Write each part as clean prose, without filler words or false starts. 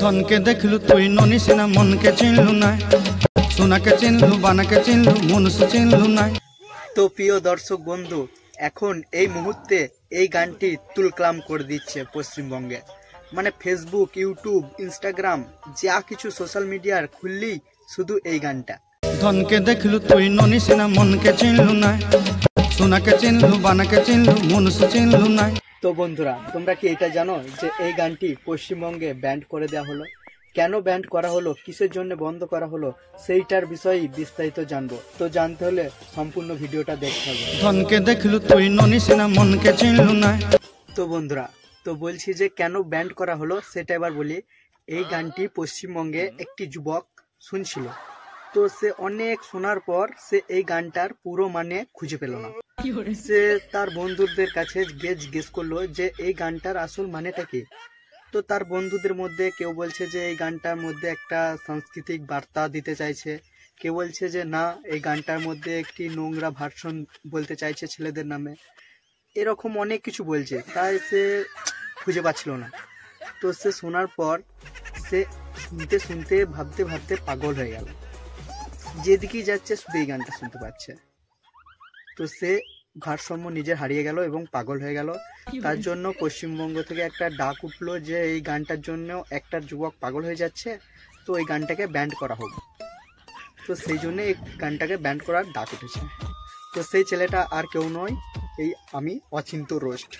ধনকে দেখলু তুই ননিস না, মনকে চিনলু না, সোনাকে চিনলু, বানাকে চিনলু, মনুষ্য চিনলু না। তো প্রিয় দর্শক বন্ধু, এখন এই মুহূর্তে এই গানটি তুলকালাম করে দিচ্ছে পশ্চিমবঙ্গে। মানে ফেসবুক, ইউটিউব, ইনস্টাগ্রাম, যা কিছু সোশ্যাল মিডিয়ার খুললেই শুধু এই গানটা। ধনকে দেখলু তুই ননিস না, মনকে চিনলু না, সোনাকে চিনলু, বানাকে চিনলু, মনুষ্য চিনলু না। তো বন্ধুরা, তোমরা কি এটা জানো যে এই গানটি পশ্চিমবঙ্গে ব্যান্ড করে দেওয়া হলো? কেন ব্যান্ড করা হলো, কিসের জন্য বন্ধ করা হলো, সেইটার বিষয়ে বিস্তারিত জানবো। তো জানতে হলে সম্পূর্ণ ভিডিওটা দেখতে হবে। ধনকে দেখলু তুই ননিস না, মনকে চিনলু না। তো বন্ধুরা, তো বলছি যে কেন ব্যান্ড করা হলো সেটা এবার বলি। এই গানটি পশ্চিমবঙ্গে একটি যুবক শুনছিল, তো সে অনেক শোনার পর সে এই গানটার পুরো মানে খুঁজে পেল না। সে তার বন্ধুদের কাছে গিয়ে জিজ্ঞেস করলো যে এই গানটার আসল মানেটা কি। তো তার বন্ধুদের মধ্যে কেউ বলছে যে এই গানটার মধ্যে একটা সাংস্কৃতিক বার্তা দিতে চাইছে, কেউ বলছে যে না, এই গানটার মধ্যে একটি নোংরা ভার্সন বলতে চাইছে ছেলেদের নামে, এরকম অনেক কিছু বলছে। তাই সে খুঁজে পাচ্ছিল না। তো সে শোনার পর সে শুনতে শুনতে ভাবতে ভাবতে পাগল হয়ে গেল, যেদিকেই যাচ্ছে শুধু এই গানটা শুনতে পাচ্ছে। তো সে ভারসাম্য নিজের হারিয়ে গেল এবং পাগল হয়ে গেল। তার জন্য পশ্চিমবঙ্গ থেকে একটা ডাক উঠলো যে এই গানটার জন্য একটা যুবক পাগল হয়ে যাচ্ছে, তো এই গানটাকে ব্যান্ড করা হোক। তো সেই জন্য এই গানটাকে ব্যান্ড করার ডাক উঠেছে। তো সেই ছেলেটা আর কেউ নয়, এই আমি অচিন্ত রোস্ট।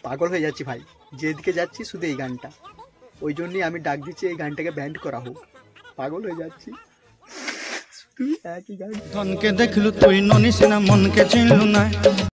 পাগল হয়ে যাচ্ছি ভাই, যেদিকে যাচ্ছি শুধু এই গানটা, ওই জন্যই আমি ডাক দিচ্ছি এই গানটাকে ব্যান্ড করা হোক। পাগল হয়ে যাচ্ছি শুধু একই গান। ধনকে দেখলু তুই ননিস না, মনকে চিনলু না।